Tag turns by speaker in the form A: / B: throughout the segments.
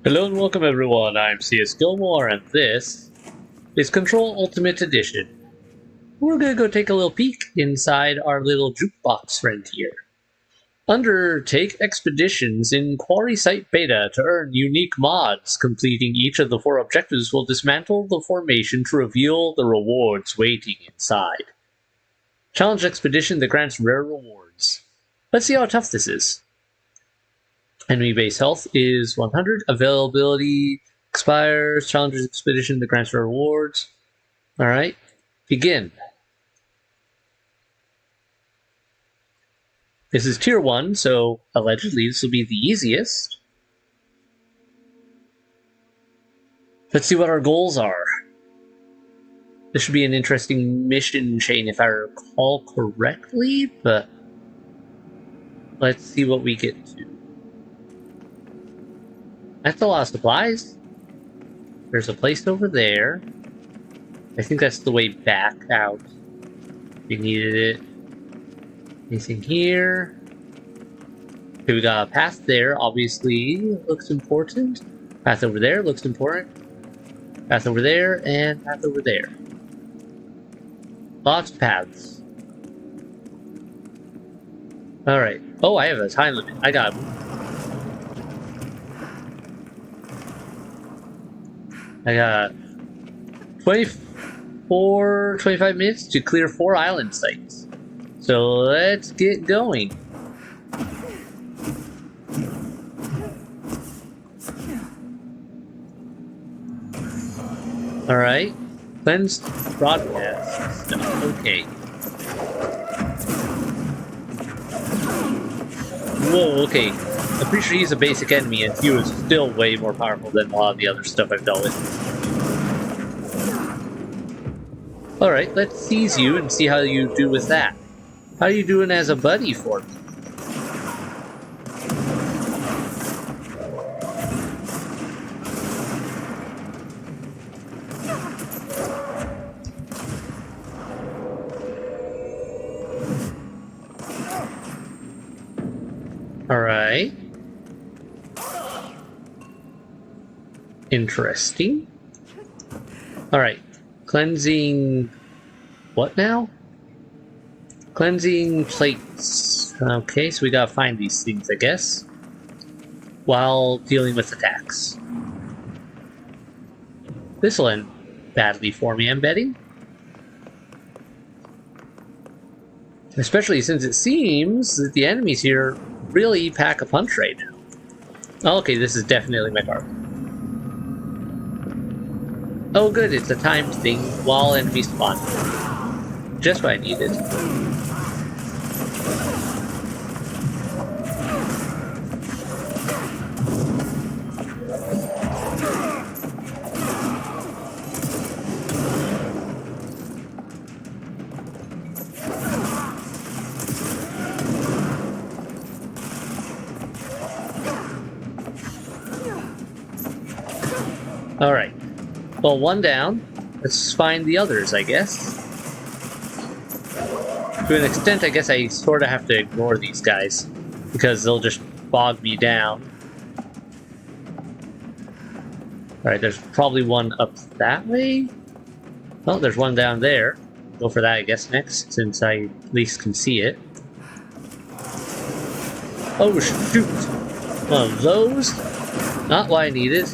A: Hello and welcome everyone, I'm C.S.Gilmore and this is Control Ultimate Edition. We're gonna go take a little peek inside our little jukebox friend here. Undertake expeditions in Quarry Site Beta to earn unique mods. Completing each of the 4 objectives will dismantle the formation to reveal the rewards waiting inside. Challenge expedition that grants rare rewards. Let's see how tough this is. Enemy base health is 100. Availability expires. Challengers expedition that grants rewards. Alright. Begin. This is tier 1, so allegedly this will be the easiest. Let's see what our goals are. This should be an interesting mission chain if I recall correctly, but let's see what we get to. That's a lot of supplies. There's a place over there. I think that's the way back out. We needed it. Anything here? Okay, we got a path there, obviously. Looks important. Path over there looks important. Path over there, and path over there. Lots of paths. Alright. Oh, I have a time limit. I got it. I got 25 minutes to clear 4 island sites. So let's get going. Alright. Cleansed broadcast stuff. Okay. Whoa, okay. I'm pretty sure he's a basic enemy, and he was still way more powerful than a lot of the other stuff I've dealt with. Alright, let's seize you and see how you do with that. How are you doing as a buddy for me? Alright. Interesting. Alright. Cleansing... what now? Cleansing plates. Okay, so we gotta find these things, I guess. While dealing with attacks. This'll end badly for me, I'm betting. Especially since it seems that the enemies here really pack a punch right now. Okay, this is definitely my target. Oh good, it's a timed thing while enemies spawn. Just what I needed. Alright. Well, one down. Let's find the others, I guess. To an extent, I guess I sort of have to ignore these guys, because they'll just bog me down. Alright, there's probably one up that way. Well, there's one down there. Go for that, I guess, next, since I at least can see it. Oh, shoot! One of those? Not what I needed.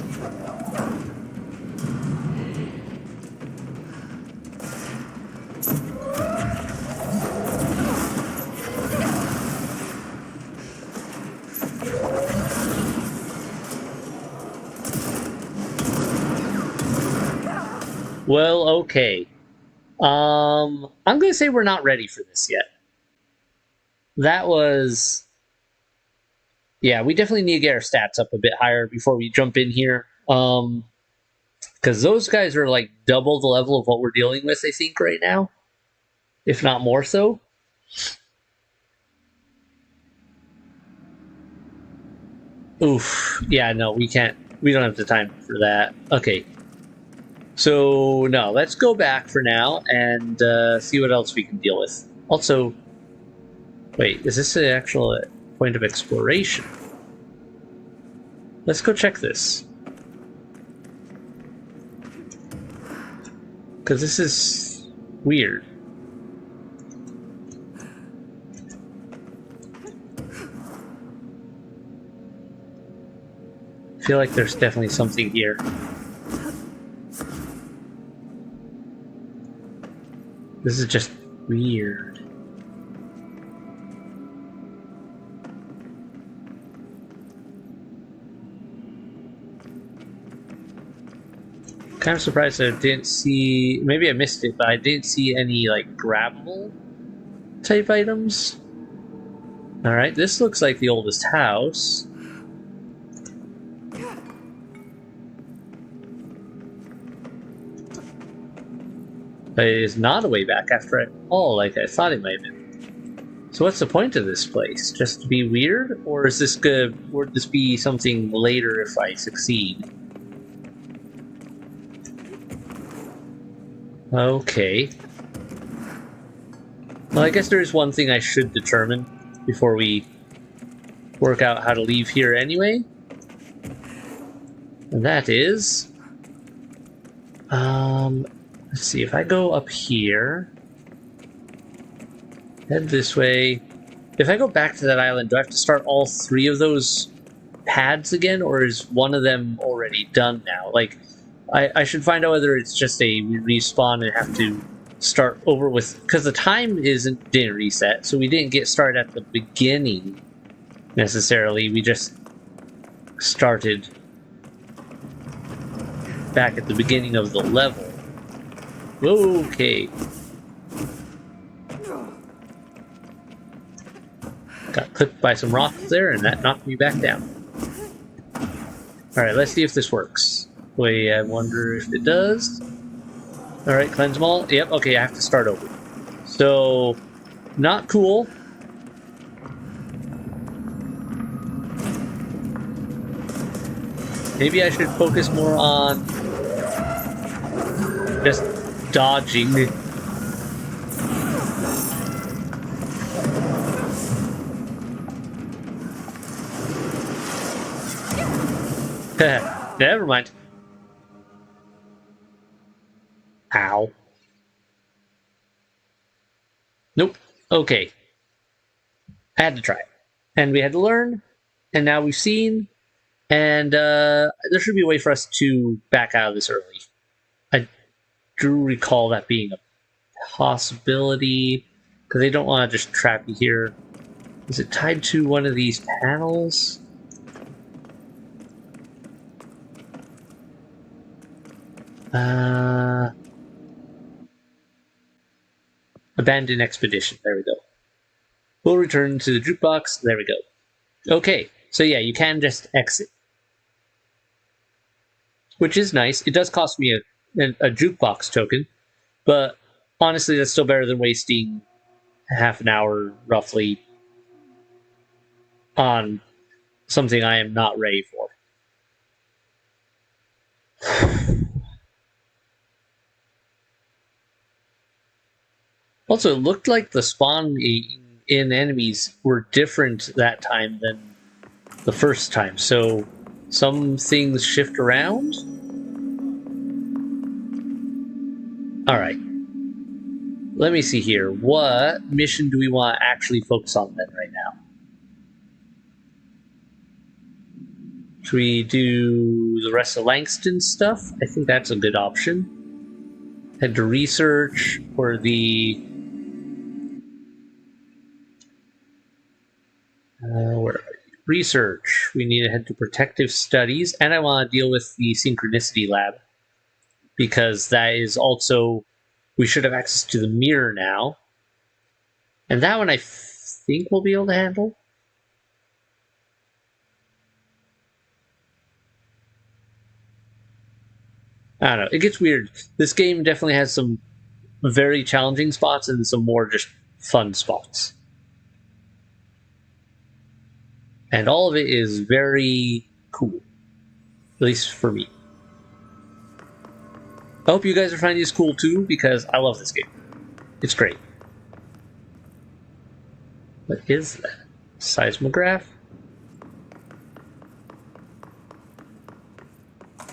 A: Well, okay. I'm gonna say we're not ready for this yet. That was... yeah, we definitely need to get our stats up a bit higher before we jump in here. Because those guys are like double the level of what we're dealing with, I think, right now. If not more so. Oof. Yeah, no, we can't. We don't have the time for that. Okay. So, no, let's go back for now and see what else we can deal with. Also, wait, is this the actual point of exploration? Let's go check this. Because this is weird. I feel like there's definitely something here. This is just weird. Kind of surprised that I didn't see, maybe I missed it, but I didn't see any like grabbable type items. Alright, this looks like the oldest house. But it is not a way back after all, like I thought it might have been. So what's the point of this place? Just to be weird? Or is this good? Would this be something later if I succeed? Okay. Well, I guess there's one thing I should determine before we work out how to leave here anyway. And that is... let's see, if I go up here... Head this way... If I go back to that island, do I have to start all 3 of those pads again? Or is one of them already done now? Like... I should find out whether it's just a respawn and have to start over with... Because the time didn't reset, so we didn't get started at the beginning, necessarily. We just started back at the beginning of the level. Okay. Got clipped by some rocks there, and that knocked me back down. Alright, let's see if this works. Wait, I wonder if it does. Alright, cleanse them all. Yep, okay, I have to start over. So, not cool. Maybe I should focus more on just dodging. Never mind. Ow. Nope. Okay. I had to try. And we had to learn. And now we've seen. And there should be a way for us to back out of this early. I do recall that being a possibility. Because they don't want to just trap you here. Is it tied to one of these panels? Abandoned expedition. There we go. We'll return to the jukebox. There we go. Okay, so yeah, you can just exit. Which is nice. It does cost me a jukebox token, but honestly, that's still better than wasting half an hour, roughly, on something I am not ready for. Also, it looked like the spawn in enemies were different that time than the first time, so some things shift around? Alright. Let me see here. What mission do we want to actually focus on then right now? Should we do the rest of Langston stuff? I think that's a good option. Head to research for the... where are you? Research. We need to head to protective studies, and I want to deal with the synchronicity lab because that is also, we should have access to the mirror now, and that one I think we'll be able to handle. I don't know. It gets weird. This game definitely has some very challenging spots and some more just fun spots. And all of it is very cool. At least for me. I hope you guys are finding this cool too, because I love this game. It's great. What is that? Seismograph?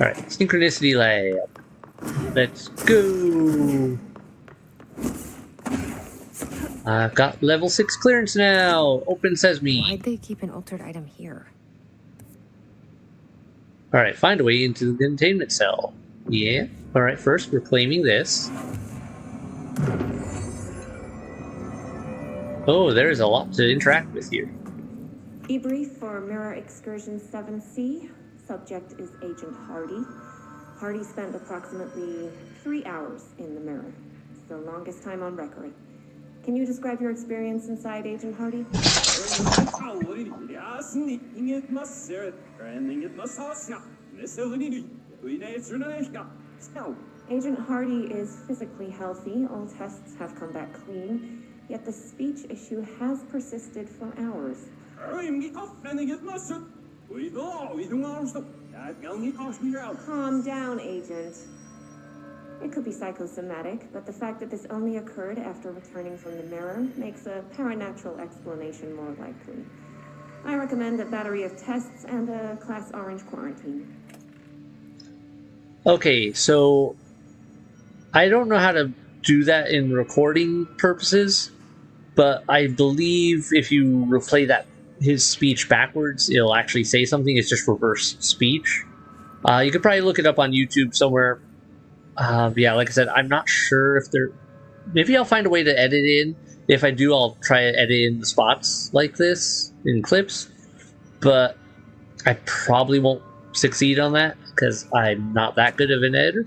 A: Alright, synchronicity lab. Let's go! I've got level 6 clearance now! Open sesame!
B: Why'd they keep an altered item here?
A: Alright, find a way into the containment cell. Yeah. Alright, first we're claiming this. Oh, there's a lot to interact with here.
C: Debrief for Mirror Excursion 7C. Subject is Agent Hardy. Hardy spent approximately 3 hours in the mirror. It's the longest time on record. Can you describe your experience inside, Agent Hardy? Agent Hardy is physically healthy. All tests have come back clean. Yet the speech issue has persisted for hours. Calm down, Agent. It could be psychosomatic, but the fact that this only occurred after returning from the mirror makes a paranatural explanation more likely. I recommend a battery of tests and a Class Orange quarantine.
A: Okay, so I don't know how to do that in recording purposes, but I believe if you replay his speech backwards, it'll actually say something. It's just reverse speech. You could probably look it up on YouTube somewhere. Yeah, like I said, I'm not sure if there... Maybe I'll find a way to edit in. If I do, I'll try to edit in the spots like this in clips. But I probably won't succeed on that, because I'm not that good of an editor.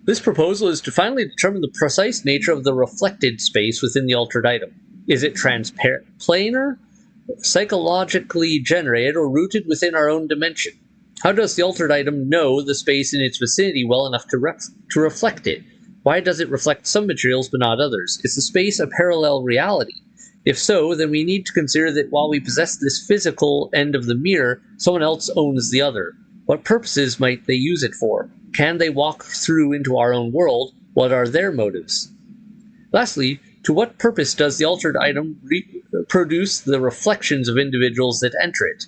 A: This proposal is to finally determine the precise nature of the reflected space within the altered item. Is it transparent, planar, psychologically generated, or rooted within our own dimension? How does the altered item know the space in its vicinity well enough to reflect it? Why does it reflect some materials but not others? Is the space a parallel reality? If so, then we need to consider that while we possess this physical end of the mirror, someone else owns the other. What purposes might they use it for? Can they walk through into our own world? What are their motives? Lastly, to what purpose does the altered item produce the reflections of individuals that enter it?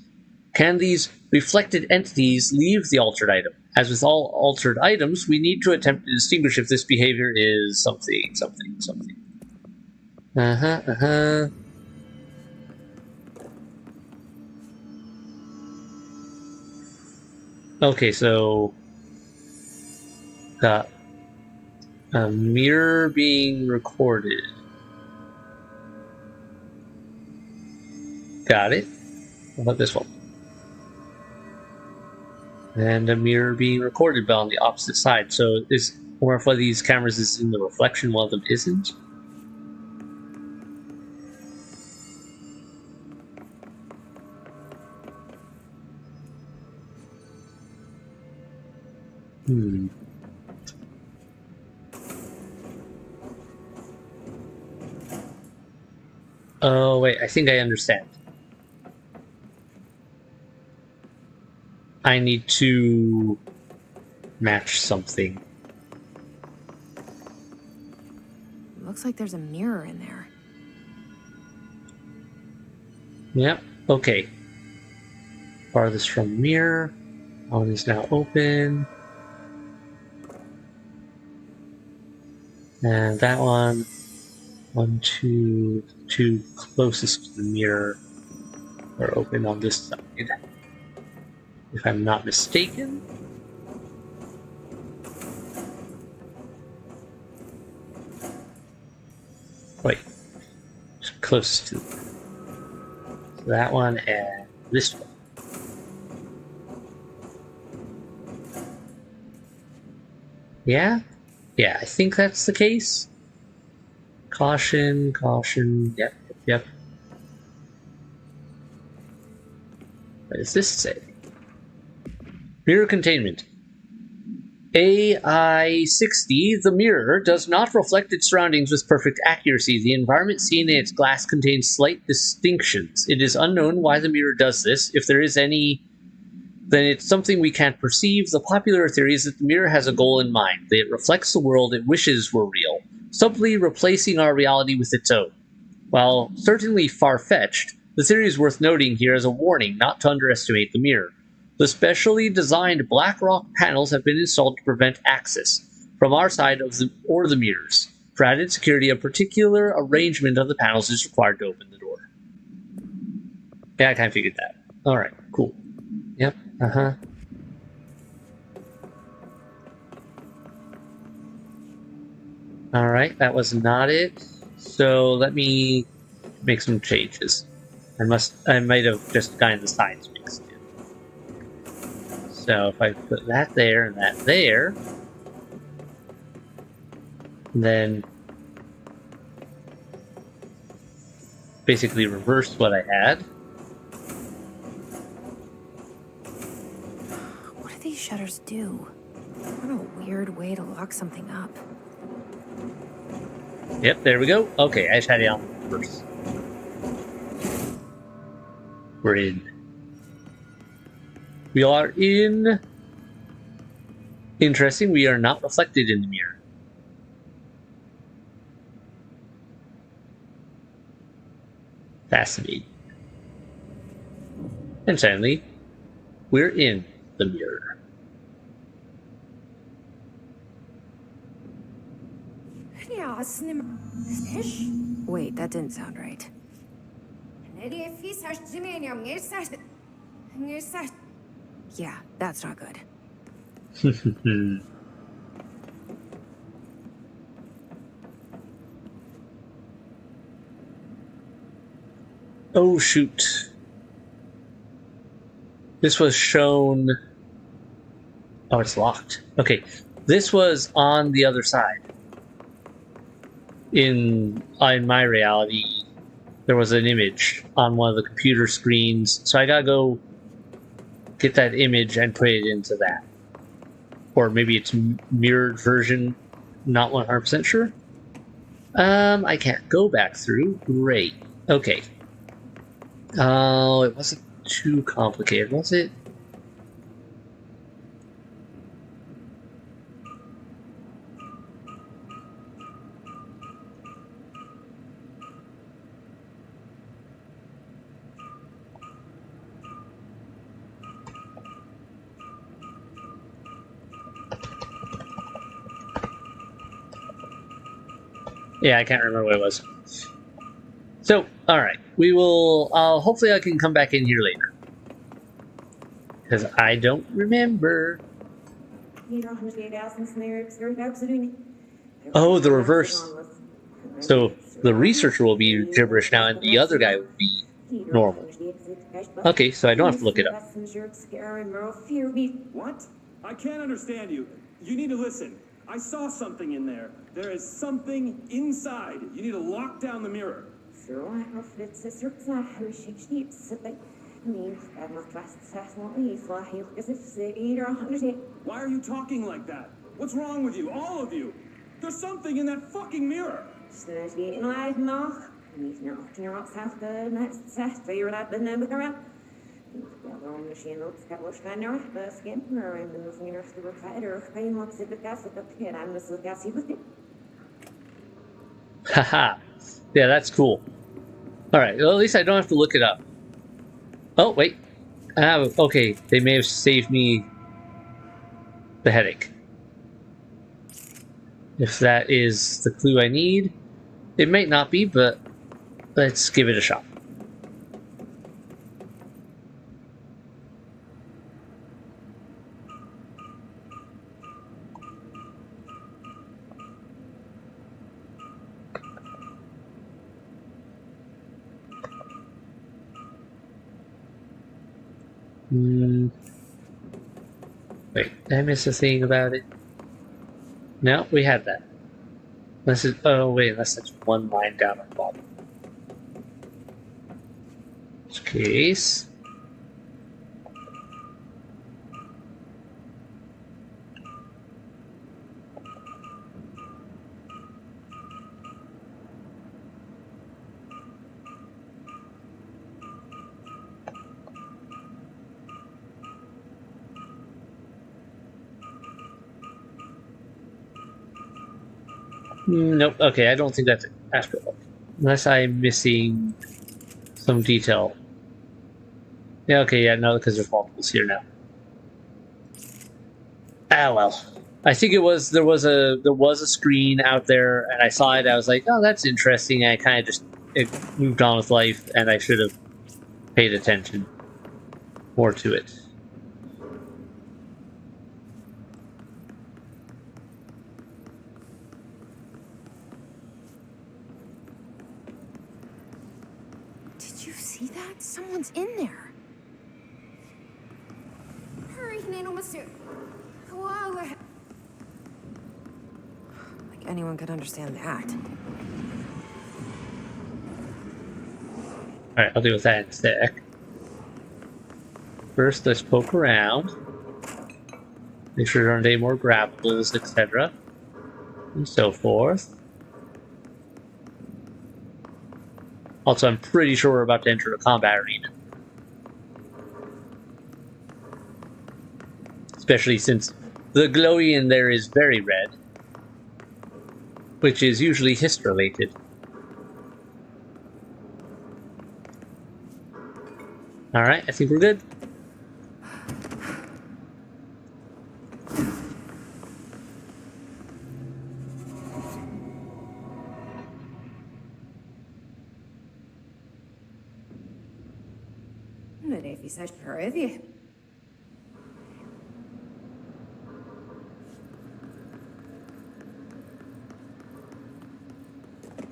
A: Can these reflected entities leave the altered item? As with all altered items, we need to attempt to distinguish if this behavior is something. Okay, so got a mirror being recorded. Got it. What about this one? And a mirror being recorded, but on the opposite side. So is one of these cameras is in the reflection, one of them isn't? Oh, wait, I think I understand. I need to match something.
B: Looks like there's a mirror in there.
A: Yep, okay. Farthest from mirror. One is now open. And that one, 1, 2, 2 closest to the mirror are open on this side, if I'm not mistaken. Wait, just close to that one and this one. Yeah? Yeah, I think that's the case. Caution, caution, yep. What does this say? Mirror containment. AI-60, the mirror, does not reflect its surroundings with perfect accuracy. The environment seen in its glass contains slight distinctions. It is unknown why the mirror does this. If there is any, then it's something we can't perceive. The popular theory is that the mirror has a goal in mind, that it reflects the world it wishes were real, subtly replacing our reality with its own. While certainly far-fetched, the theory is worth noting here as a warning not to underestimate the mirror. The specially designed black rock panels have been installed to prevent access from our side of the mirrors. For added security, a particular arrangement of the panels is required to open the door. Yeah, I kind of figured that. All right, cool. Yep. All right, that was not it. So let me make some changes. I might have just gotten the sides mixed in. So if I put that there and that there, then basically reverse what I had.
B: What do these shutters do? What a weird way to lock something up.
A: Yep, there we go. Okay, I just had it on reverse. We're in. We are in. Interesting, we are not reflected in the mirror. Fascinating. And finally, we're in the mirror.
B: Wait, that didn't sound right. Yeah, that's not good.
A: Oh, shoot. This was shown. Oh, it's locked. Okay, this was on the other side. In my reality, there was an image on one of the computer screens, so I gotta go get that image and put it into that. Or maybe it's mirrored version, not 100% sure. I can't go back through. Great. Okay. Oh, it wasn't too complicated, was it? Yeah, I can't remember what it was. So, alright. We will... hopefully I can come back in here later. Because I don't remember. Oh, the reverse. So, the researcher will be gibberish now, and the other guy will be normal. Okay, so I don't have to look it up.
D: What? I can't understand you. You need to listen. I saw something in there. There is something inside. You need to lock down the mirror. Why are you talking like that? What's wrong with you? All of you? There's something in that fucking mirror.
A: Haha. Yeah, that's cool. Alright, well, at least I don't have to look it up. Oh, wait. Okay, they may have saved me the headache. If that is the clue I need. It might not be, but let's give it a shot. Wait, did I miss a thing about it? No, we had that. Unless it, oh wait, unless that's one line down at the bottom. In which case... Nope. Okay, I don't think that's it. After all. Unless I'm missing some detail. Yeah, okay, yeah, no, because there's multiples here now. Ah well. I think there was a screen out there and I saw it, I was like, oh, that's interesting. I kind of just moved on with life and I should have paid attention more to it.
B: Did you see that? Someone's in there.
C: Hurry, Nano Monsieur. Wow.
B: Like anyone could understand that.
A: Alright, I'll deal with that in a sec. First, let's poke around. Make sure there aren't any more grapplers, etc. And so forth. Also, I'm pretty sure we're about to enter a combat arena. Especially since the glowy in there is very red. Which is usually hist related. Alright, I think we're good.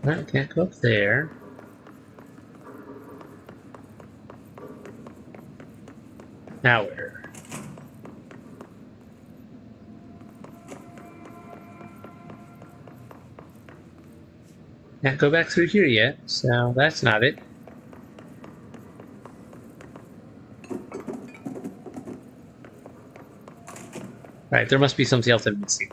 A: Alright, can't go up there. Now where? Can't go back through here yet, so that's not it. Alright, there must be something else I'm missing.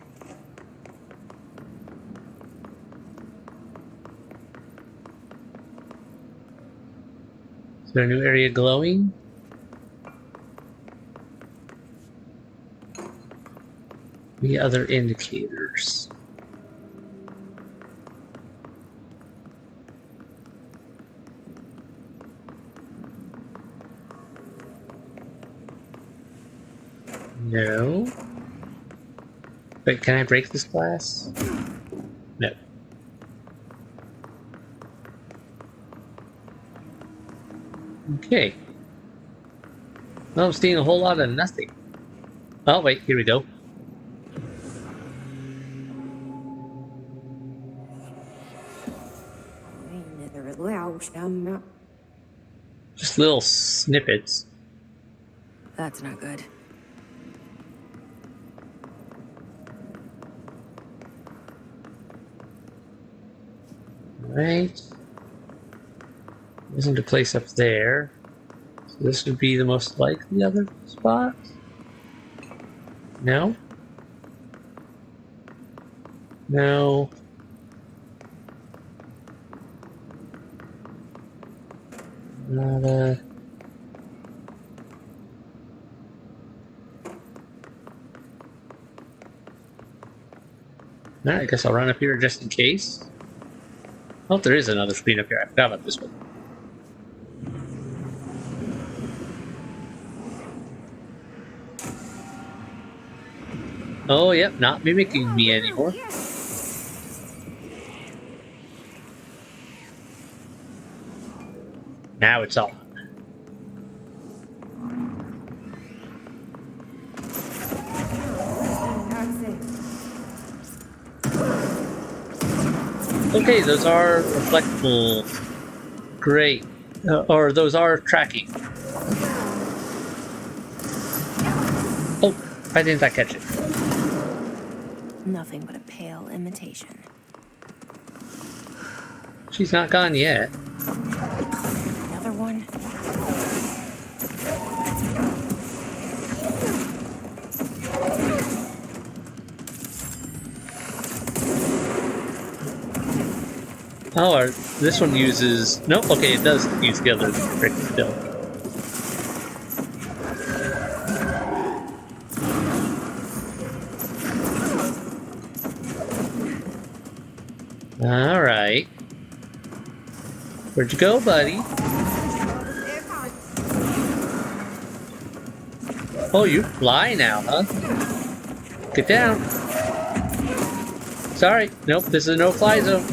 A: Is there a new area glowing? The other indicators. No. Wait, can I break this glass? No. Okay. Well, I'm seeing a whole lot of nothing. Oh, wait, here we go. Just little snippets.
B: That's not good.
A: Right. Isn't a place up there. So this would be the most likely other spot? No? No. Not a... Alright, I guess I'll run up here just in case. Oh, there is another screen up here. I forgot about this one. Oh, yep, not mimicking me anymore. Now it's on. Okay, those are reflectable. Great. Or those are tracking. Oh, why didn't I catch it?
B: Nothing but a pale imitation.
A: She's not gone yet.
B: Another one?
A: Oh, this one uses... Nope, okay, it does use the other trick still. Alright. Where'd you go, buddy? Oh, you fly now, huh? Get down. Sorry. Nope, this is a no-fly zone.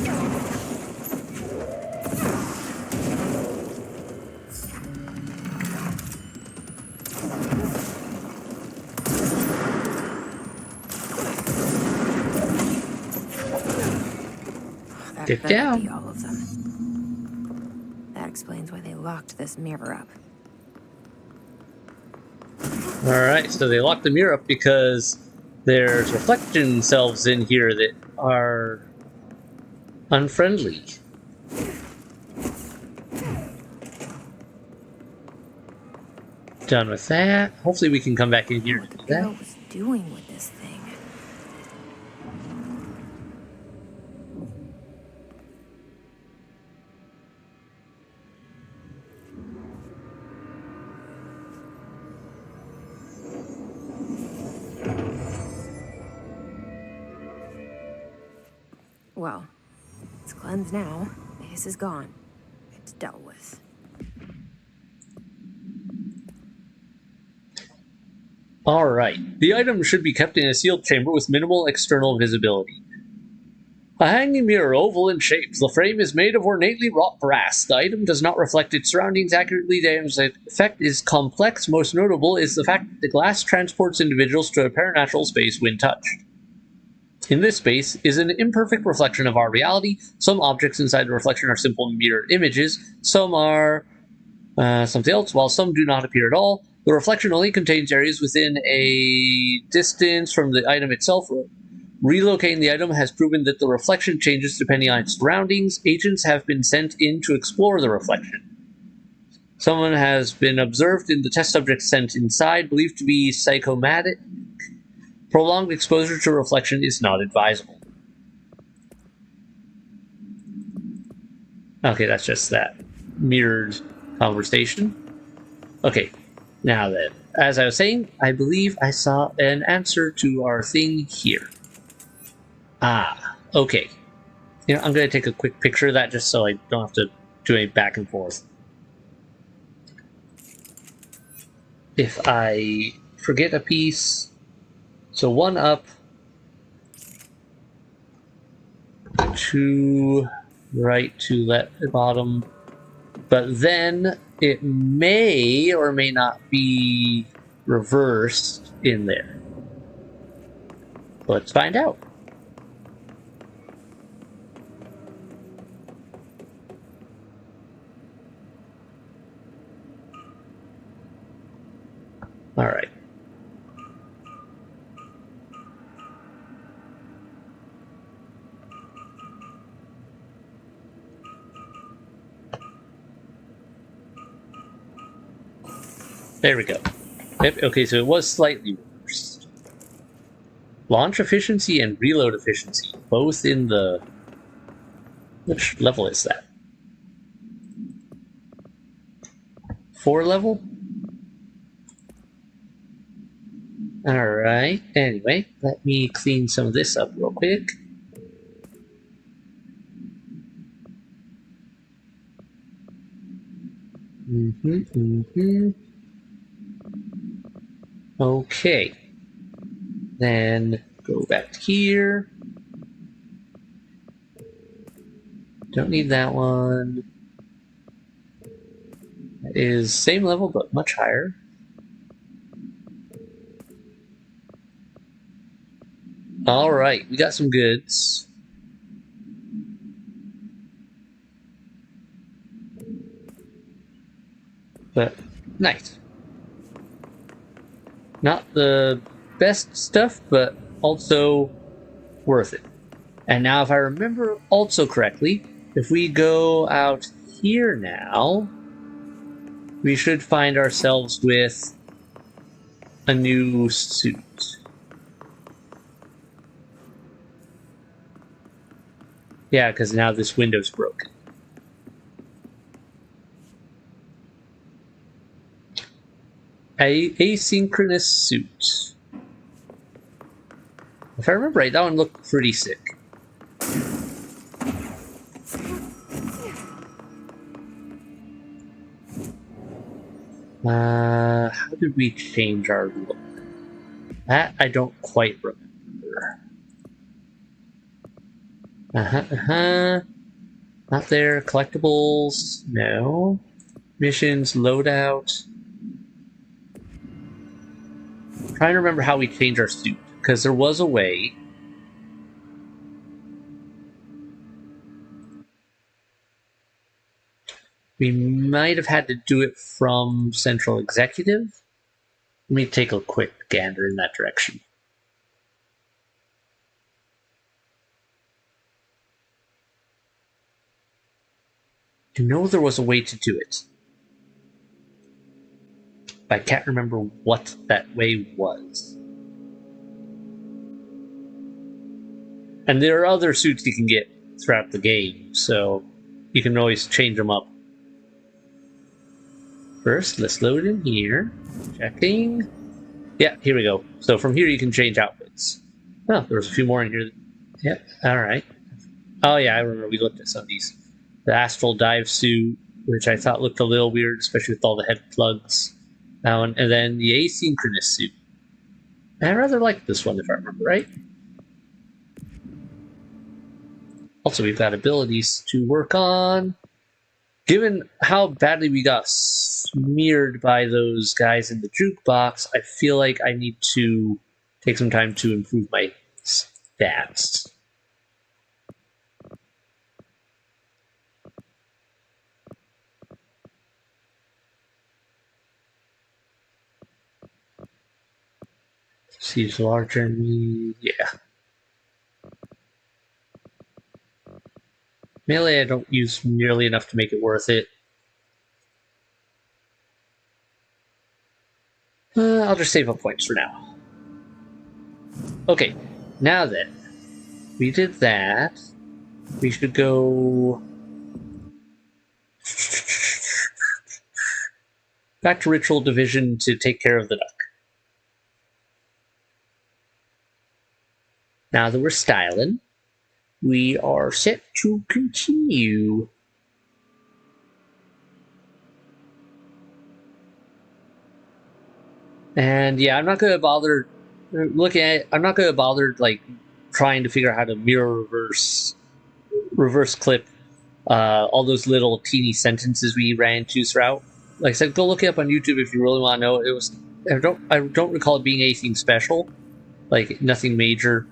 B: That
A: Get
B: better
A: down.
B: be all of them. That explains why they locked this mirror up.
A: Alright, so they locked the mirror up because there's reflection selves in here that are unfriendly. Done with that. Hopefully we can come back in here
B: What
A: and do
B: the hell
A: that.
B: was doing with this thing? Well, it's cleansed now. The hiss is gone. It's dealt with.
A: Alright, the item should be kept in a sealed chamber with minimal external visibility. A hanging mirror, oval in shape. The frame is made of ornately wrought brass. The item does not reflect its surroundings accurately. The effect is complex. Most notable is the fact that the glass transports individuals to a paranatural space when touched. In this space is an imperfect reflection of our reality. Some objects inside the reflection are simple mirrored images. Some are something else, while some do not appear at all. The reflection only contains areas within a distance from the item itself. Relocating the item has proven that the reflection changes depending on its surroundings. Agents have been sent in to explore the reflection. Someone has been observed in the test subject sent inside, believed to be psychomatic. Prolonged exposure to reflection is not advisable. Okay, that's just that mirrored conversation. Okay, now then, as I was saying, I believe I saw an answer to our thing here. Ah, okay. You know, I'm going to take a quick picture of that just so I don't have to do any back and forth. If I forget a piece, so 1 up, 2 right, 2 left, bottom, but then it may or may not be reversed in there. Let's find out. All right. There we go. Yep, okay, so it was slightly reversed. Launch efficiency and reload efficiency, both in the... Which level is that? 4 level? Alright, anyway, let me clean some of this up real quick. Okay. Then go back to here. Don't need that one. That is same level but much higher. Alright, we got some goods. But nice. Not the best stuff, but also worth it. And now if I remember also correctly, if we go out here now, we should find ourselves with a new suit. Yeah, because now this window's broken. Asynchronous suit. If I remember right, that one looked pretty sick. How did we change our look? That I don't quite remember. Not there. Collectibles? No. Missions, loadout. Trying to remember how we changed our suit, because there was a way. We might have had to do it from Central Executive. Let me take a quick gander in that direction. I know there was a way to do it, but I can't remember what that way was. And there are other suits you can get throughout the game, so you can always change them up. First, let's load in here. Checking. Yeah, here we go. So from here you can change outfits. Oh, there was a few more in here. Yep, alright. Oh yeah, I remember we looked at some of these. The Astral Dive suit, which I thought looked a little weird, especially with all the head plugs. That one. And then the Asynchronous suit. And I rather like this one, if I remember right. Also, we've got abilities to work on. Given how badly we got smeared by those guys in the jukebox, I feel like I need to take some time to improve my stats. Siege larger enemy, yeah. Melee I don't use nearly enough to make it worth it. I'll just save up points for now. Okay, now then. We did that. We should go back to Ritual Division to take care of the duck. Now that we're styling, we are set to continue. And yeah, I'm not going to bother looking at it. I'm not going to bother like trying to figure out how to mirror reverse clip all those little teeny sentences we ran into throughout. Like I said, go look it up on YouTube if you really want to know. It was I don't recall it being anything special, like nothing major.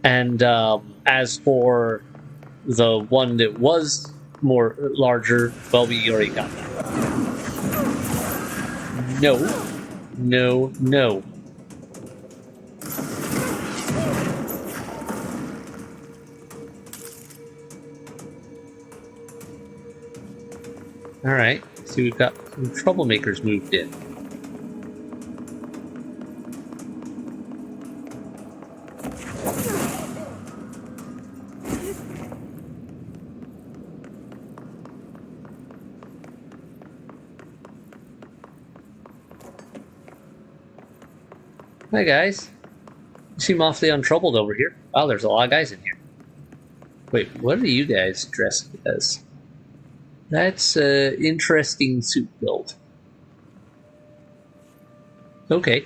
A: And as for the one that was more larger, well, we already got that. No. Alright, so we've got some troublemakers moved in. Hi guys. You seem awfully untroubled over here. Wow, there's a lot of guys in here. Wait, what are you guys dressed as? That's an interesting suit build. Okay.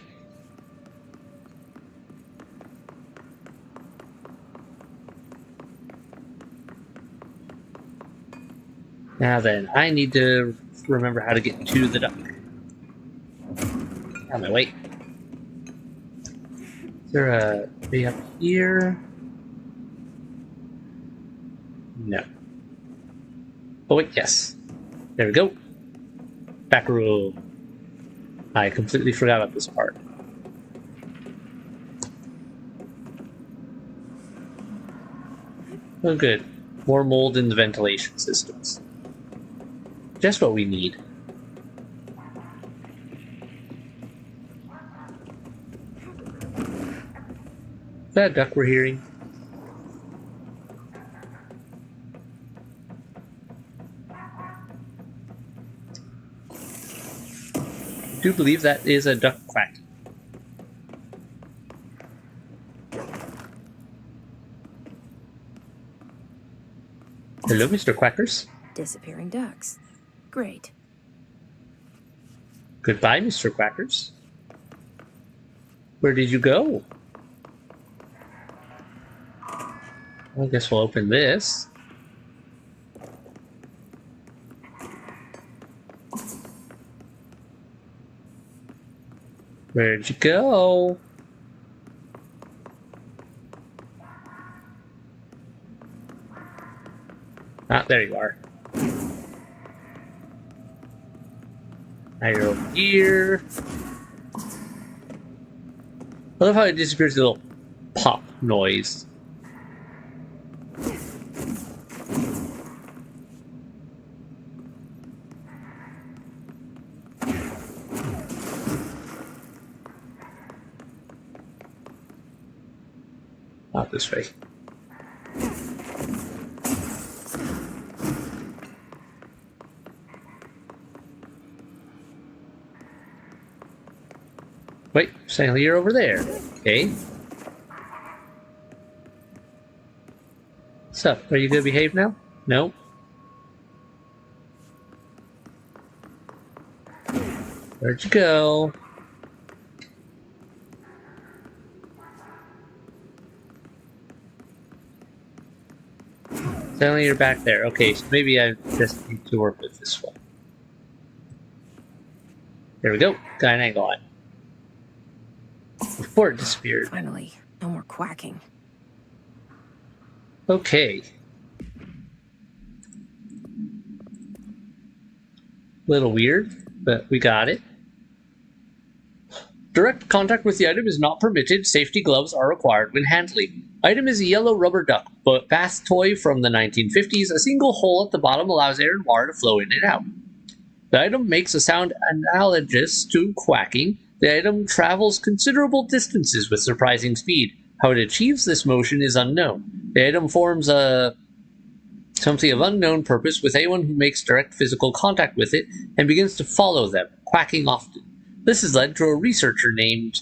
A: Now then, I need to remember how to get to the duck. On my way. Is there a way up here? No. Oh wait, yes. There we go. Back room. I completely forgot about this part. Oh good. More mold in the ventilation systems. Just what we need. Is that a duck we're hearing? I do believe that is a duck quack. Hello, Mr. Quackers.
B: Disappearing ducks. Great.
A: Goodbye, Mr. Quackers. Where did you go? I guess we'll open this. Where'd you go? Ah, there you are. Now you're over here. I love how it disappears with a little pop noise. Not this way. Wait, suddenly you're over there. Okay. What's up? Are you gonna behave now? No? Where'd you go? Suddenly you're back there. Okay, so maybe I just need to work with this one. There we go. Got an angle on. Before it disappeared.
B: Finally, no more quacking.
A: Okay. Little weird, but we got it. Direct contact with the item is not permitted. Safety gloves are required when handling. Item is a yellow rubber duck, but bath toy from the 1950s. A single hole at the bottom allows air and water to flow in and out. The item makes a sound analogous to quacking. The item travels considerable distances with surprising speed. How it achieves this motion is unknown. The item forms something of unknown purpose with anyone who makes direct physical contact with it and begins to follow them, quacking often. This has led to a researcher named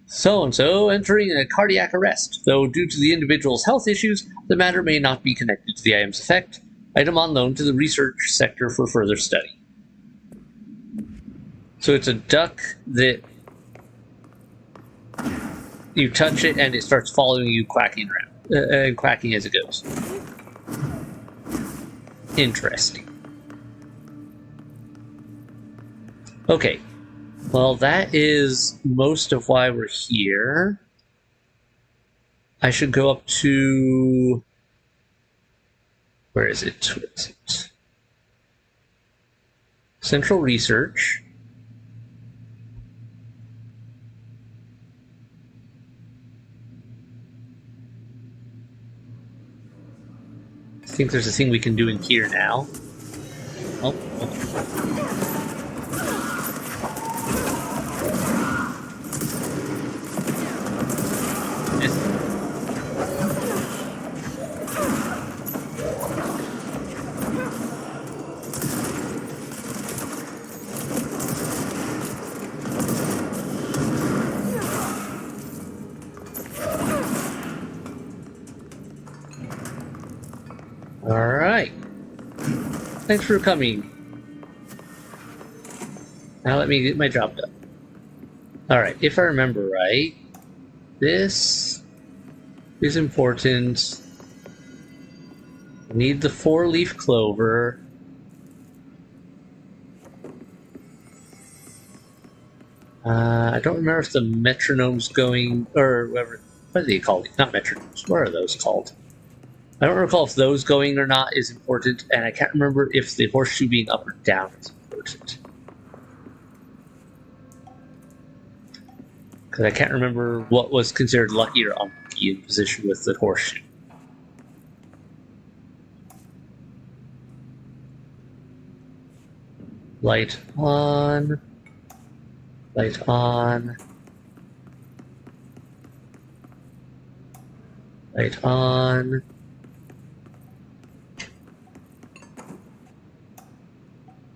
A: so-and-so entering a cardiac arrest, though due to the individual's health issues, the matter may not be connected to the item's effect. Item on loan to the research sector for further study. So it's a duck that you touch it and it starts following you, quacking around, and quacking as it goes. Interesting. Okay. Well, that is most of why we're here. I should go up to... Where is it? Where is it? Central Research. I think there's a thing we can do in here now. Oh, okay. Alright. Thanks for coming. Now let me get my job done. Alright, if I remember right, this is important. I need the 4-leaf clover. I don't remember if the metronome's going, or whatever. What are they called? Not metronomes. What are those called? I don't recall if those going or not is important, and I can't remember if the horseshoe being up or down is important. Because I can't remember what was considered lucky or unlucky in position with the horseshoe. Light on. Light on. Light on.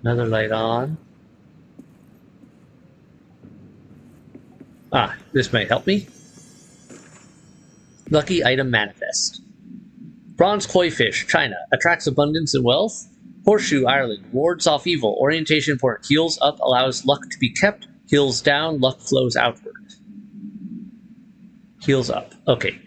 A: Another light on. Ah, this might help me. Lucky item manifest. Bronze koi fish, China. Attracts abundance and wealth. Horseshoe, Ireland. Wards off evil. Orientation important. Heals up, allows luck to be kept. Heals down, luck flows outward. Heals up. Okay.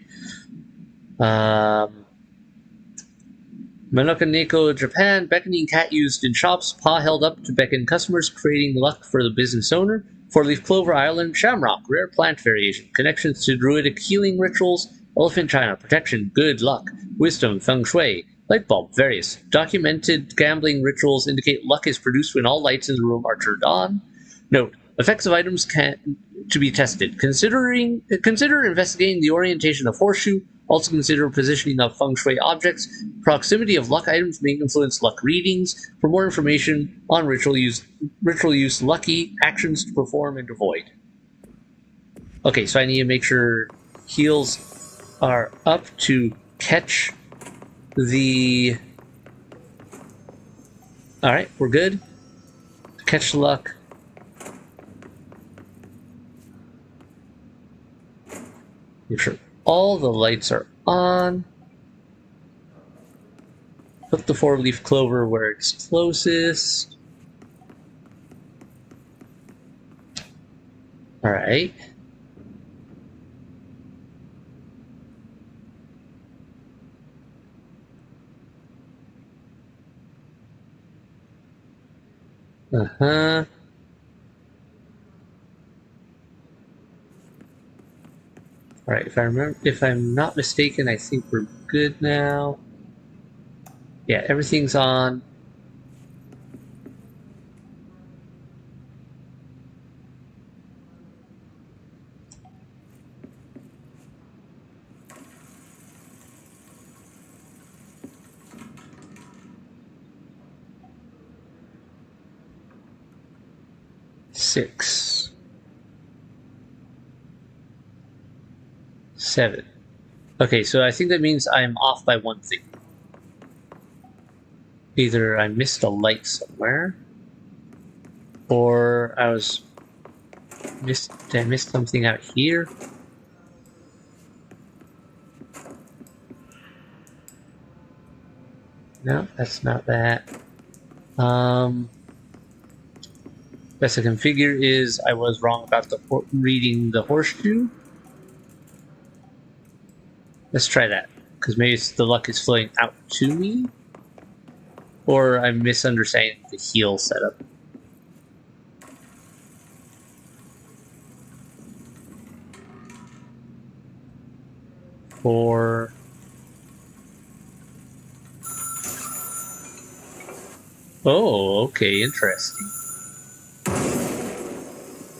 A: Manoka Neko, Japan. Beckoning cat used in shops. Paw held up to beckon customers, creating luck for the business owner. Four-leaf clover, Ireland. Shamrock, rare plant variation. Connections to druidic healing rituals. Elephant China, protection, good luck. Wisdom, feng shui. Light bulb, various. Documented gambling rituals indicate luck is produced when all lights in the room are turned on. Note, effects of items can to be tested. Consider investigating the orientation of horseshoe. Also consider positioning of feng shui objects. Proximity of luck items may influence luck readings. For more information on ritual use, lucky actions to perform and avoid. Okay, so I need to make sure heals are up to catch the... Alright, we're good. Catch the luck. Make sure all the lights are on. Put the four-leaf clover where it's closest. Alright. Uh-huh. Alright, if I'm not mistaken, I think we're good now. Yeah, everything's on. Six. 7. Okay, so I think that means I'm off by one thing. Either I missed a light somewhere, or I missed something out here? No, that's not that. Best I can figure is I was wrong about reading the horseshoe. Let's try that, because maybe the luck is flowing out to me, or I'm misunderstanding the heal setup. For oh, okay, interesting.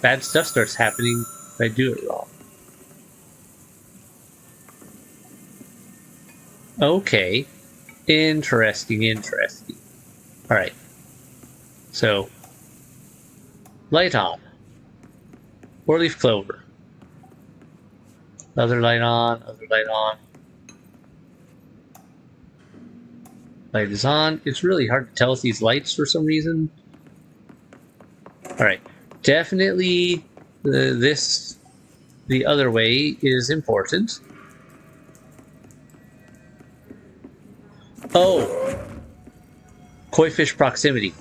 A: Bad stuff starts happening if I do it wrong. Okay. Interesting. Alright. So, light on. Four-leaf clover. Other light on, other light on. Light is on. It's really hard to tell with these lights for some reason. Alright. Definitely the other way is important. Oh! Koi fish proximity.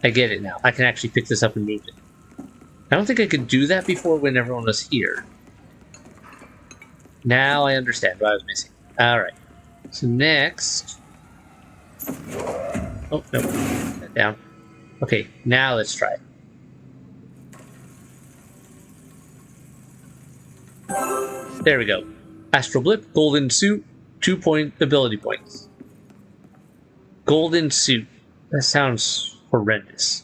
A: I get it now. I can actually pick this up and move it. I don't think I could do that before when everyone was here. Now I understand what I was missing. Alright. So next... Oh, no. That down. Okay, now let's try it. There we go. Astral Blip, Golden Suit, 2-point ability points. Golden Suit. That sounds horrendous.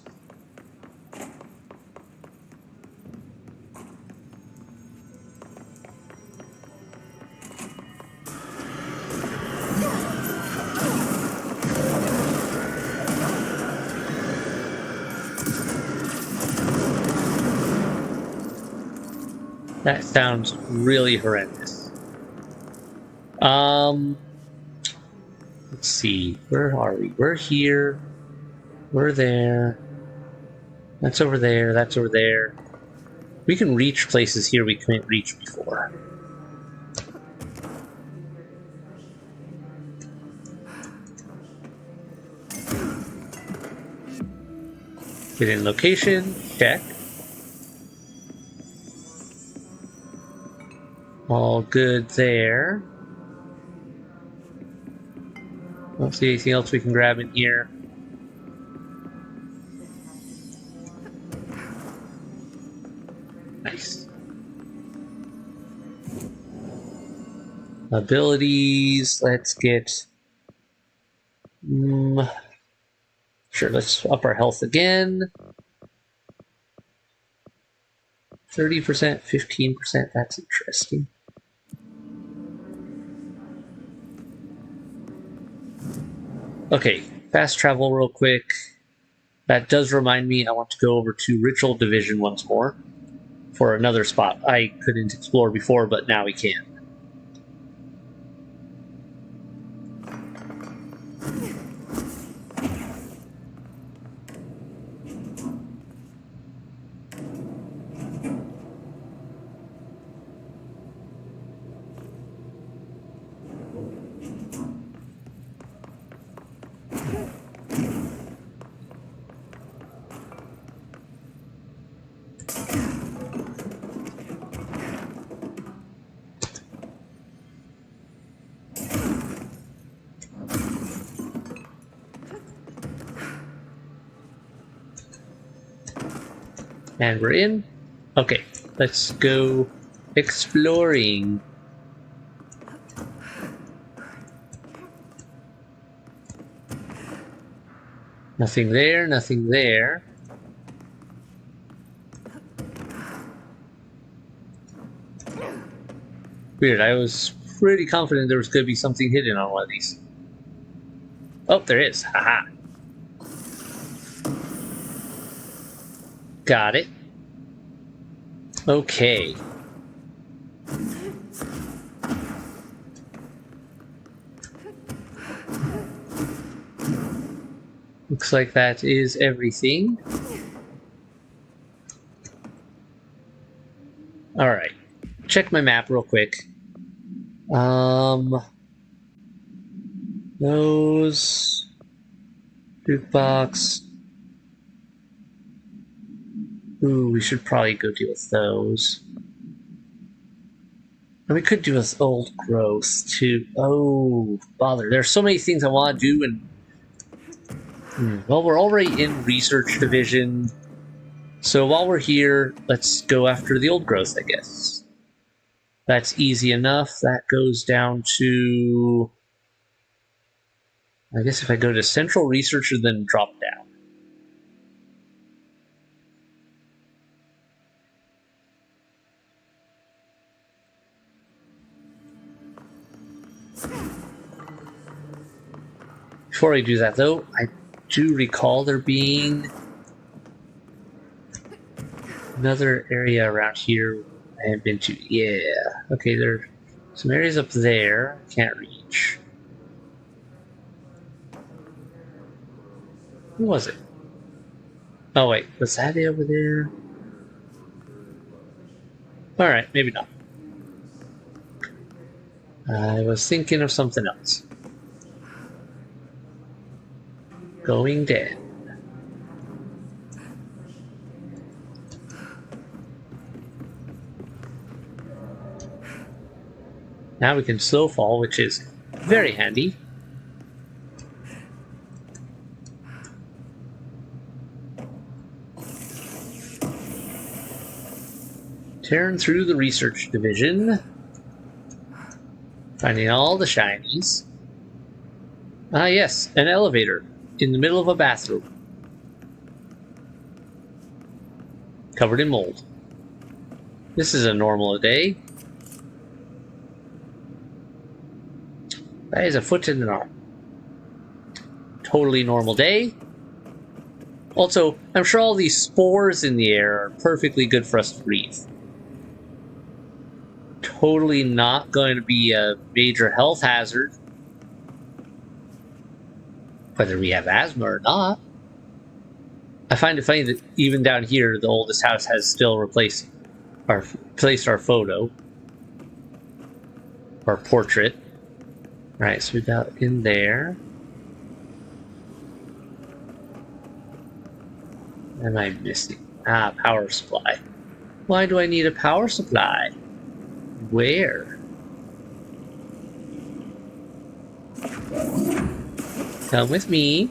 A: That sounds really horrendous. Let's see. Where are we? We're here. We're there. That's over there. That's over there. We can reach places here we couldn't reach before. Get in location. Check. All good there. Don't see anything else we can grab in here. Nice. Abilities. Let's get. Sure, let's up our health again. 30%, 15%. That's interesting. Okay, fast travel real quick. That does remind me I want to go over to Ritual Division once more for another spot I couldn't explore before, but now we can. And we're in. Okay, let's go exploring. Nothing there, nothing there. Weird, I was pretty confident there was going to be something hidden on one of these. Oh, there is. Haha. Got it. Okay. Looks like that is everything. Alright. Check my map real quick. Those. Jukebox. Ooh, we should probably go deal with those. And we could do with old growth too. Oh, bother. There's so many things I want to do, and well, we're already in research division. So while we're here, let's go after the old growth, I guess. That's easy enough. That goes down to... I guess if I go to central research and then drop down. Before I do that, though, I do recall there being another area around here I haven't been to. Yeah. Okay, there are some areas up there I can't reach. Who was it? Oh, wait. Was that it over there? Alright, maybe not. I was thinking of something else. Going dead. Now we can slow fall, which is very handy. Tearing through the research division. Finding all the shinies. Ah yes, an elevator in the middle of a bathroom. Covered in mold. This is a normal day. That is a foot and an arm. Totally normal day. Also, I'm sure all these spores in the air are perfectly good for us to breathe. Totally not going to be a major health hazard. Whether we have asthma or not. I find it funny that even down here, the oldest house has still placed our photo. Our portrait. Right, so we got in there. What am I missing? Ah, power supply. Why do I need a power supply? Where? Come with me.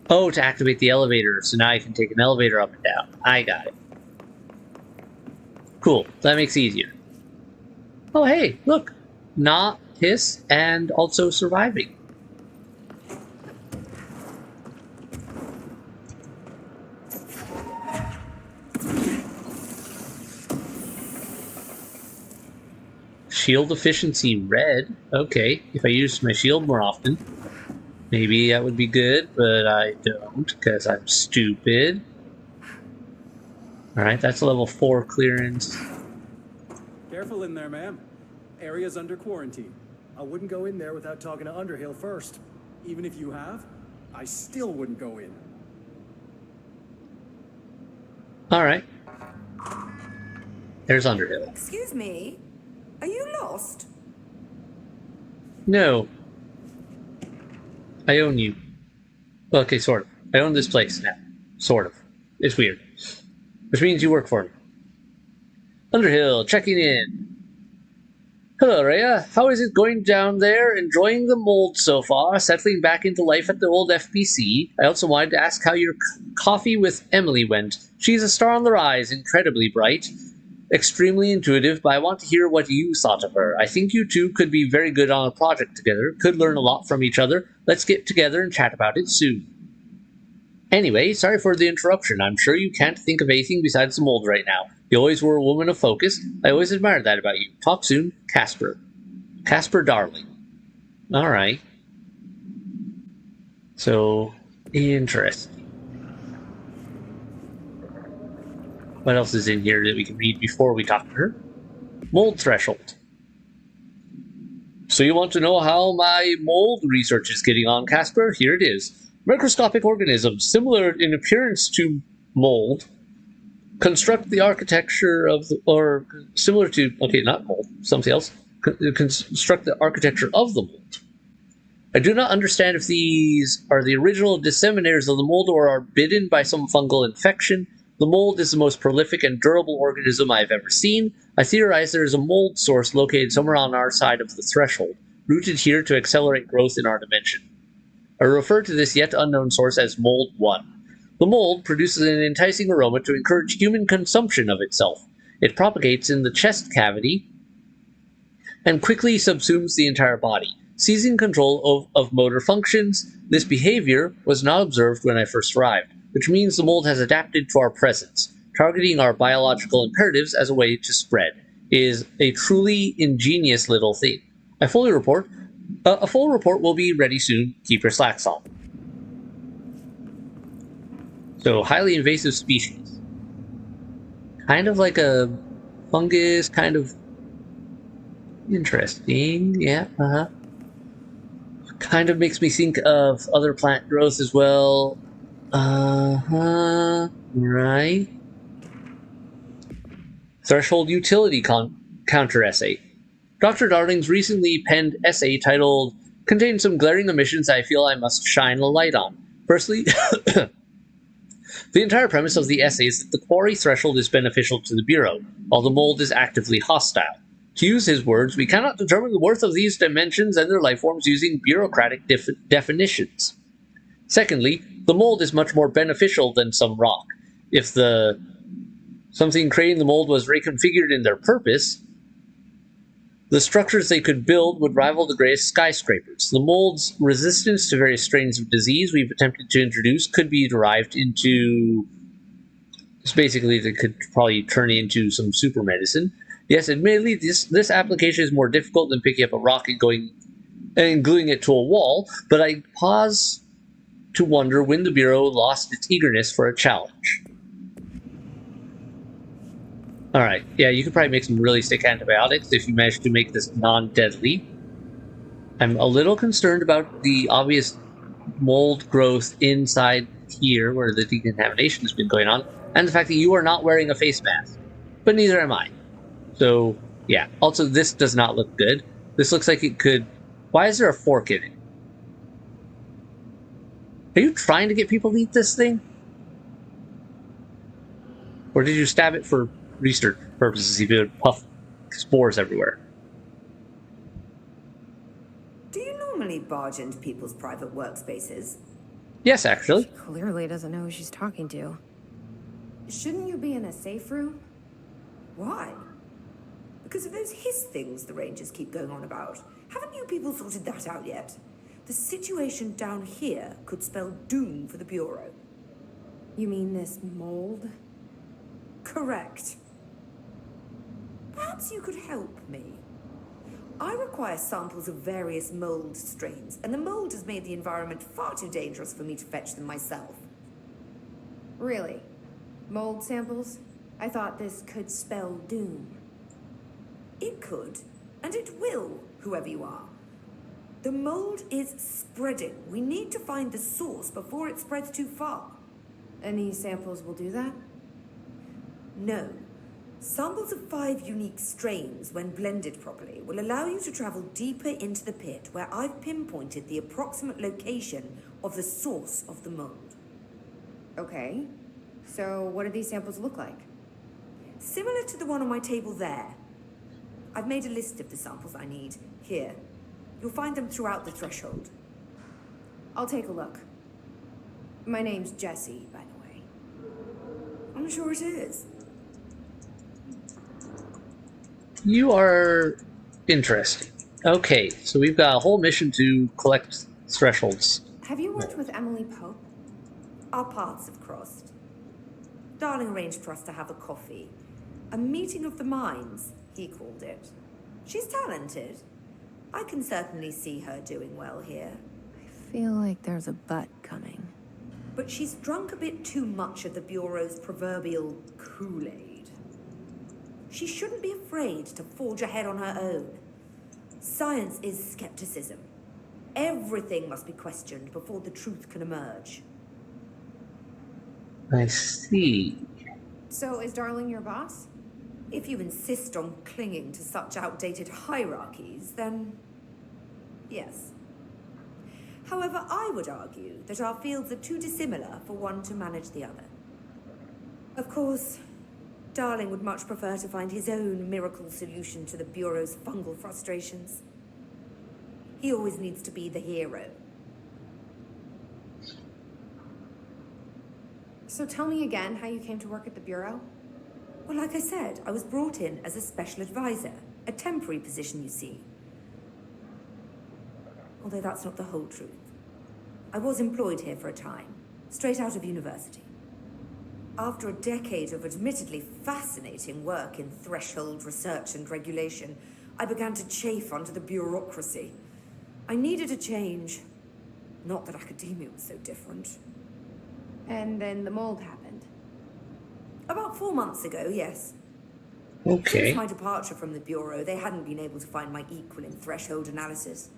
A: Oh, to activate the elevator, so now I can take an elevator up and down. I got it. Cool, that makes it easier. Oh, hey, look. Not hiss and also surviving. Shield efficiency red. Okay, if I use my shield more often, maybe that would be good, but I don't because I'm stupid. Alright, that's a level 4 clearance.
E: Careful in there, ma'am. Area's under quarantine. I wouldn't go in there without talking to Underhill first. Even if you have, I still wouldn't go in.
A: Alright. There's Underhill.
F: Excuse me? Are you lost?
A: No. I own you. Okay, sort of. I own this place now. Sort of. It's weird. Which means you work for me. Underhill, checking in. Hello, Rhea. How is it going down there? Enjoying the mold so far? Settling back into life at the old FBC? I also wanted to ask how your coffee with Emily went. She's a star on the rise, incredibly bright, extremely intuitive, but I want to hear what you thought of her. I think you two could be very good on a project together, could learn a lot from each other. Let's get together and chat about it soon. Anyway, sorry for the interruption. I'm sure you can't think of anything besides the mold right now. You always were a woman of focus. I always admired that about you. Talk soon, Casper. Casper Darling. Alright. So, interesting. What else is in here that we can read before we talk to her? Mold threshold. So you want to know how my mold research is getting on, Casper? Here it is. Microscopic organisms, similar in appearance to mold, construct the architecture of the, or similar to, okay, not mold, something else, construct the architecture of the mold. I do not understand if these are the original disseminators of the mold or are bitten by some fungal infection. The mold is the most prolific and durable organism I have ever seen. I theorize there is a mold source located somewhere on our side of the threshold, rooted here to accelerate growth in our dimension. I refer to this yet unknown source as Mold 1. The mold produces an enticing aroma to encourage human consumption of itself. It propagates in the chest cavity and quickly subsumes the entire body, seizing control of motor functions. This behavior was not observed when I first arrived, which means the mold has adapted to our presence, targeting our biological imperatives as a way to spread. It is a truly ingenious little thing. A full report will be ready soon. Keep your slacks on. So, highly invasive species. Kind of like a fungus, kind of interesting. Yeah, Kind of makes me think of other plant growth as well. Right. Threshold utility counter essay. Dr. Darling's recently penned essay titled contains some glaring omissions I feel I must shine a light on. Firstly, the entire premise of the essay is that the quarry threshold is beneficial to the Bureau, while the mold is actively hostile. To use his words, we cannot determine the worth of these dimensions and their lifeforms using bureaucratic definitions. Secondly, the mold is much more beneficial than some rock. If something creating the mold was reconfigured in their purpose, the structures they could build would rival the greatest skyscrapers. The mold's resistance to various strains of disease we've attempted to introduce could be derived into... basically, they could probably turn into some super medicine. Yes, admittedly, this application is more difficult than picking up a rock and gluing it to a wall, but I pause to wonder when the Bureau lost its eagerness for a challenge. Alright, yeah, you could probably make some really sick antibiotics if you manage to make this non-deadly. I'm a little concerned about the obvious mold growth inside here, where the decontamination has been going on, and the fact that you are not wearing a face mask. But neither am I. So, yeah. Also, this does not look good. This looks like it could... Why is there a fork in it? Are you trying to get people to eat this thing? Or did you stab it for research purposes if it would puff spores everywhere?
F: Do you normally normally barge into people's private workspaces.
A: Yes, actually.
B: She clearly doesn't know who she's talking to. Shouldn't you be in a safe room?
F: Why? Because of those hiss things the Rangers keep going on about. Haven't you people sorted that out yet? The situation down here could spell doom for the Bureau.
B: You mean this mold?
F: Correct. Perhaps you could help me. I require samples of various mold strains, and the mold has made the environment far too dangerous for me to fetch them myself.
B: Really? Mold samples? I thought this could spell doom.
F: It could, and it will, whoever you are. The mold is spreading. We need to find the source before it spreads too far.
B: And these samples will do that?
F: No. Samples of 5 unique strains, when blended properly, will allow you to travel deeper into the pit, where I've pinpointed the approximate location of the source of the mold.
B: Okay. So what do these samples look like?
F: Similar to the one on my table there. I've made a list of the samples I need. Here. You'll find them throughout the threshold.
B: I'll take a look. My name's Jessie, by the way.
F: I'm sure it is.
A: You are interesting. Okay, so we've got a whole mission to collect thresholds.
B: Have you worked with Emily Pope?
F: Our paths have crossed. Darling arranged for us to have a coffee. A meeting of the minds, he called it. She's talented. I can certainly see her doing well here.
B: I feel like there's a but coming.
F: But she's drunk a bit too much of the Bureau's proverbial Kool-Aid. She shouldn't be afraid to forge ahead on her own. Science is skepticism. Everything must be questioned before the truth can emerge.
A: I see.
B: So is Darling your boss?
F: If you insist on clinging to such outdated hierarchies, then yes. However, I would argue that our fields are too dissimilar for one to manage the other. Of course, Darling would much prefer to find his own miracle solution to the Bureau's fungal frustrations. He always needs to be the hero.
B: So tell me again how you came to work at the Bureau?
F: Well, like I said, I was brought in as a special advisor, a temporary position, you see. Although that's not the whole truth. I was employed here for a time, straight out of university. After a decade of admittedly fascinating work in threshold research and regulation, I began to chafe under the bureaucracy. I needed a change. Not that academia was so different.
B: And then the mold happened.
F: About 4 months ago, yes.
A: Okay.
F: Since my departure from the Bureau, they hadn't been able to find my equal in threshold analysis.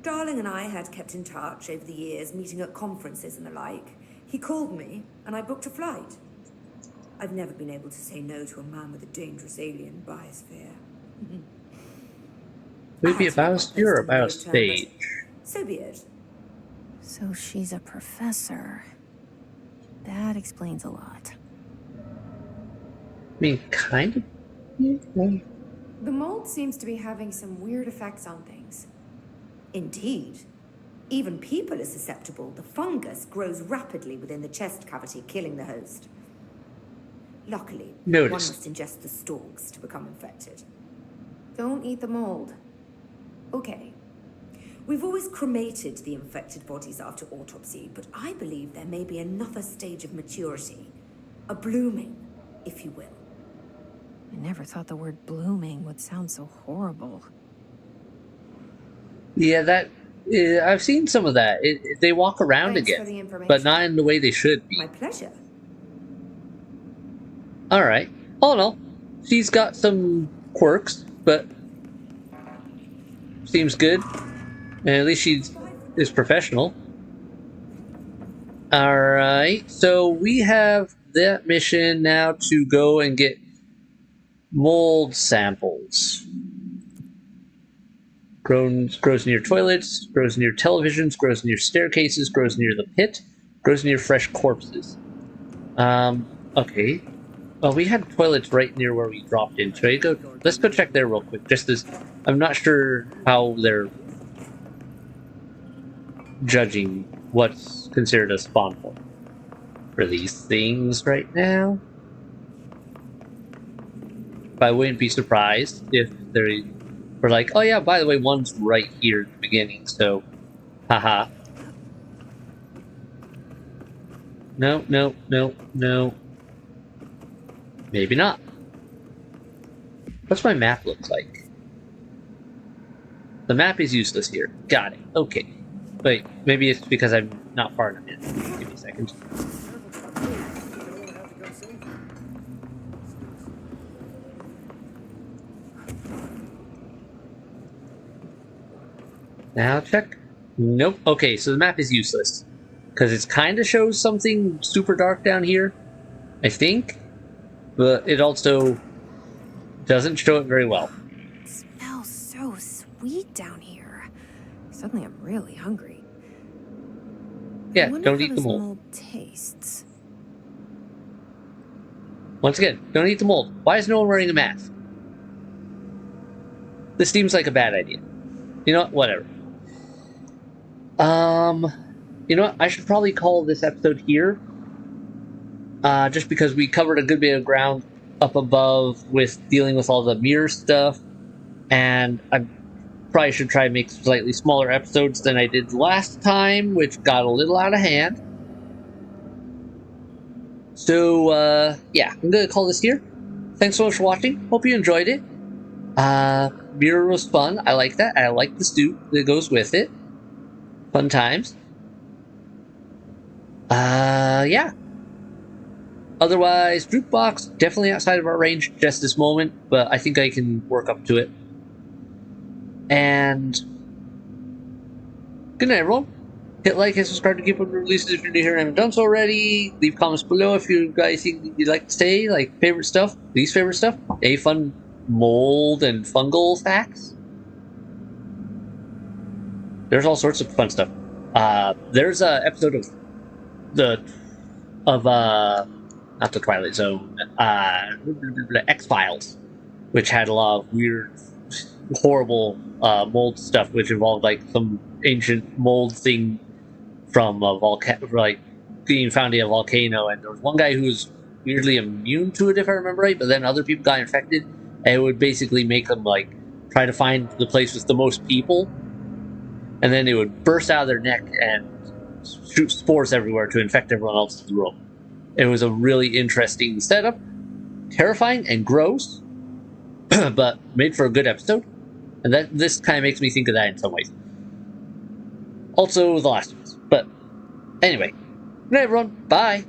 F: Darling and I had kept in touch over the years, meeting at conferences and the like. He called me, and I booked a flight. I've never been able to say no to a man with a dangerous alien biosphere.
A: Would it be a biosphere or a biostage?
F: So be it.
B: So she's a professor. That explains a lot.
A: I mean, kind of. Yeah.
B: The mold seems to be having some weird effects on things.
F: Indeed. Even people are susceptible. The fungus grows rapidly within the chest cavity, killing the host. Luckily, one must ingest the stalks to become infected.
B: Don't eat the mold.
F: Okay. We've always cremated the infected bodies after autopsy, but I believe there may be another stage of maturity. A blooming, if you will.
B: I never thought the word blooming would sound so horrible.
A: Yeah, I've seen some of that. They walk around
B: Thanks for
A: again,
B: the information.
A: but not in the way they should be.
F: My pleasure.
A: All right. All in all, she's got some quirks, but seems good. And at least she is professional. All right. So we have that mission now to go and get mold samples. Grows near toilets, grows near televisions, grows near staircases, grows near the pit, grows near fresh corpses. Okay. Well, we had toilets right near where we dropped in. Let's go check there real quick, just as I'm not sure how they're judging what's considered a spawn point for these things right now. But I wouldn't be surprised if they were like, oh yeah, by the way, one's right here at the beginning, so haha. No, no, no, no. Maybe not. What's my map look like? The map is useless here. Got it. Okay. Wait, maybe it's because I'm not far enough in. Give me a second. Now check. Nope. Okay, so the map is useless. Because it kind of shows something super dark down here, I think. But it also doesn't show it very well.
B: It smells so sweet down here. Suddenly I'm really hungry.
A: Yeah,
B: I wonder
A: don't
B: how
A: eat the
B: this
A: mold.
B: tastes.
A: Once again, don't eat the mold. Why is no one wearing a mask? This seems like a bad idea. You know what? Whatever. You know what? I should probably call this episode here. Just because we covered a good bit of ground up above with dealing with all the mirror stuff. And I probably should try and make slightly smaller episodes than I did last time, which got a little out of hand. So, yeah, I'm going to call this here. Thanks so much for watching. Hope you enjoyed it. Mirror was fun. I like that. I like the stew that goes with it. Fun times. Yeah. Otherwise, Jukebox, definitely outside of our range just this moment, but I think I can work up to it. And good night, everyone. Hit like and subscribe to keep up with releases if you're new here and haven't done so already. Leave comments below if you guys think you'd like to say, like favorite stuff, least favorite stuff, a fun mold and fungal facts. There's all sorts of fun stuff. There's a episode of not the Twilight Zone, X-Files, which had a lot of weird, horrible mold stuff, which involved like some ancient mold thing from a volcano, like being found in a volcano, and there was one guy who was weirdly immune to it, if I remember right, but then other people got infected, and it would basically make them like try to find the place with the most people, and then it would burst out of their neck and shoot spores everywhere to infect everyone else in the room. It was a really interesting setup, terrifying and gross, but made for a good episode. And this kind of makes me think of that in some ways. Also, The Last of Us. But anyway, good night, everyone. Bye.